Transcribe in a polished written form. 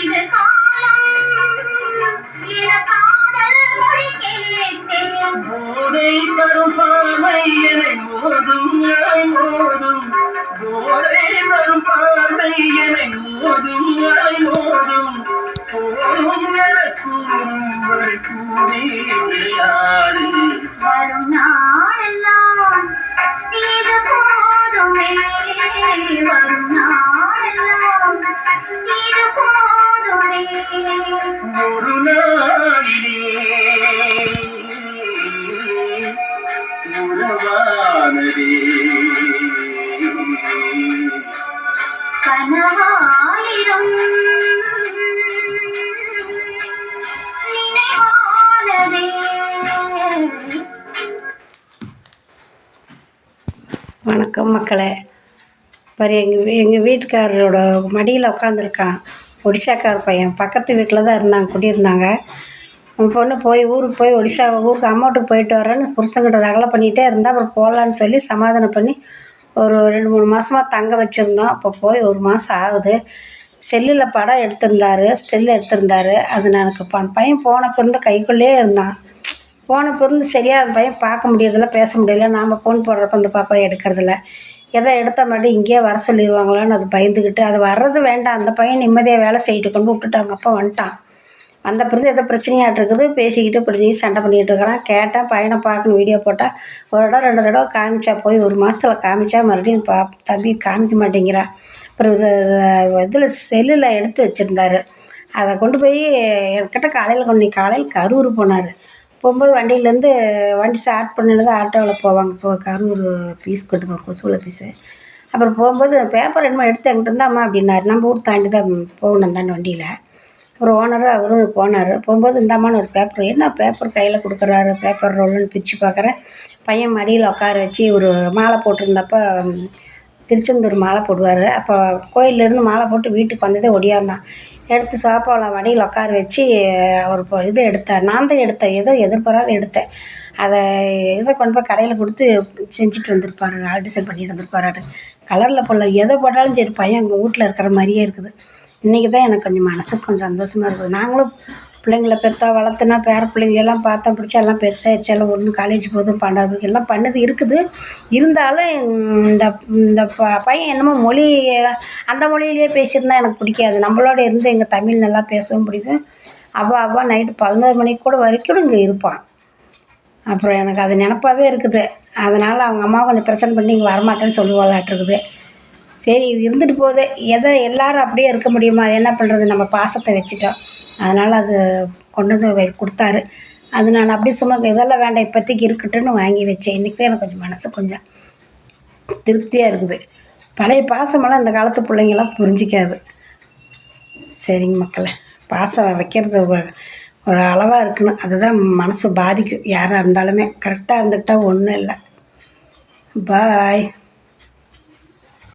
இது காலம் என காதல் மொழி கேட்டேன். போதை தரும் பார்வை என்னை மோதும் மோதும். போதை தரும் பார்வை என்னை மோதும் மோதும். போதும் என கூறும் வரை கூறி விளையாடு. வரும் நாளெல்லாம் இது போதுமே. வரும் நாளெல்லாம் இது போதுமே. ஒரு நாளிலே உறவானதே கனவாயிரம் நினைவானதே. வணக்கம் மக்களே. பாரு, எங்கள் வீட்டுக்காரரோட மடியில் உட்காந்துருக்கான் ஒடிசாக்கார பையன். பக்கத்து வீட்டில் தான் இருந்தாங்க, குடியிருந்தாங்க. உன் பொண்ணு ஊருக்கு போய் ஊருக்கு அம்மாட்டுக்கு போயிட்டு வரேன்னு புருஷங்கிட்ட ரகலை பண்ணிகிட்டே இருந்தால் அப்புறம் போகலான்னு சொல்லி சமாதானம் பண்ணி ஒரு 2-3 மாதமாக தங்க வச்சுருந்தோம். அப்போ போய் 1 மாதம் ஆகுது. செல்லில் படம் எடுத்திருந்தாரு. அது எனக்கு அந்த பையன் போன பிறந்து கைக்குள்ளேயே இருந்தான். போன பிறந்து சரியாக அந்த பையன் பார்க்க முடியறதில்ல, பேச முடியல. நாம் ஃபோன் போடுறப்ப அந்த பாப்பா எடுக்கிறதில்ல. எதை எடுத்த மாதிரி இங்கேயே வர சொல்லிடுவாங்களான்னு அது பயந்துக்கிட்டு அது வர்றது வேண்டாம். அந்த பையன் நிம்மதியாக வேலை செய்யிட்டு கொண்டு விட்டுட்டு அவங்க அப்பா வந்துட்டான். வந்த பிறகு ஏதோ பிரச்சனையாகிட்டு இருக்குது. பேசிக்கிட்டு இப்படி சண்டை பண்ணிக்கிட்டு இருக்கிறான். கேட்டேன், பையனை பார்க்கணும், வீடியோ போட்டால் 1 தடவை 2 தடவை காமிச்சா போய் 1 மாதத்தில் காமிச்சா மறுபடியும் தம்பி காமிக்க மாட்டேங்கிறா. அப்புறம் இதில் செல்லில் எடுத்து வச்சுருந்தாரு. அதை கொண்டு போய் என்கிட்ட காலையில் கரூர் போனார். போகும்போது வண்டி ஸ்டார்ட் பண்ணினது ஆட்டோவில் போவாங்க. கரூர் பீஸ் கொண்டு போவோம், கொசுவில் பீஸு. அப்புறம் போகும்போது பேப்பர் என்னமோ எடுத்து என்கிட்ட இருந்தாம்மா அப்படின்னாரு. நம்ம ஊர் தாண்டி தான் போகணும் தானே வண்டியில். அப்புறம் ஓனரும் அவரும் போனார். போகும்போது இந்தாம்மான்னு ஒரு பேப்பர், என்ன பேப்பர் கையில் கொடுக்குறாரு. பேப்பர் ரோல்னு பிரித்து பார்க்குறேன். பையன் மடியில் உட்கார வச்சு ஒரு மாலை போட்டிருந்தப்போ திருச்செந்தூர் மாலை போடுவார். அப்போ கோயிலேருந்து மாலை போட்டு வீட்டுக்கு வந்ததே ஒடியாந்தான். எடுத்து சோஃபாவில் மடியில் உட்கார வச்சு ஒரு இது எடுத்தேன். நான் தான் எடுத்தேன், ஏதோ எதிர்பாராத எடுத்தேன். அதை இதை கொண்டு போய் கடையில் கொடுத்து செஞ்சுட்டு வந்திருப்பாரு, ஆல்ட்ரேஷன் பண்ணிட்டு வந்திருப்பாரு. கலரில் போடல, எதை போட்டாலும் சரி பையன் எங்கள் வீட்டில் இருக்கிற மாதிரியே இருக்குது. இன்றைக்கி தான் எனக்கு கொஞ்சம் மனசுக்கு கொஞ்சம் சந்தோஷமாக இருக்குது. நாங்களும் பிள்ளைங்களை பெற்றா வளர்த்துனா பேர பிள்ளைங்களெல்லாம் பார்த்தா பிடிச்சா எல்லாம் பெருசாகிடுச்சு. எல்லாம் ஒன்று காலேஜ் போதும் 12 எல்லாம் பண்ணது இருக்குது. இருந்தாலும் இந்த பையன் என்னமோ அந்த மொழியிலேயே பேசியிருந்தா எனக்கு பிடிக்காது. நம்மளோட இருந்து எங்கள் தமிழ் நல்லா பேசவும் பிடிக்கும். அவ்வா நைட்டு 11 மணிக்கு கூட வரைக்கும் இங்கே இருப்பான். அப்புறம் எனக்கு அது நினப்பாகவே இருக்குது. அதனால் அவங்க அம்மா கொஞ்சம் பிரச்சனை பண்ணி இங்கே வரமாட்டேன்னு சொல்லுவாளாட்டிருக்குது. சரி, இது இருந்துட்டு போகுது. எல்லோரும் அப்படியே இருக்க முடியுமா? அது என்ன பண்ணுறது, நம்ம பாசத்தை வச்சுட்டோம். அதனால் அது கொண்டு வந்து கொடுத்தாரு. அது நான் அப்படியே சும்மா இதெல்லாம் வேண்டாம், இப்போதைக்கு இருக்கட்டுன்னு வாங்கி வச்சேன். இன்றைக்கி தான் எனக்கு கொஞ்சம் மனசு கொஞ்சம் திருப்தியாக இருக்குது. பழைய பாசமெல்லாம் இந்த காலத்து பிள்ளைங்களாம் புரிஞ்சிக்காது. சரிங்க மக்களே, பாசம் வைக்கிறது ஒரு அளவாக இருக்கணும். அதுதான் மனசு பாதிக்கும். யாராக இருந்தாலுமே கரெக்டாக இருந்துக்கிட்டால் ஒன்றும் இல்லை. பாய்.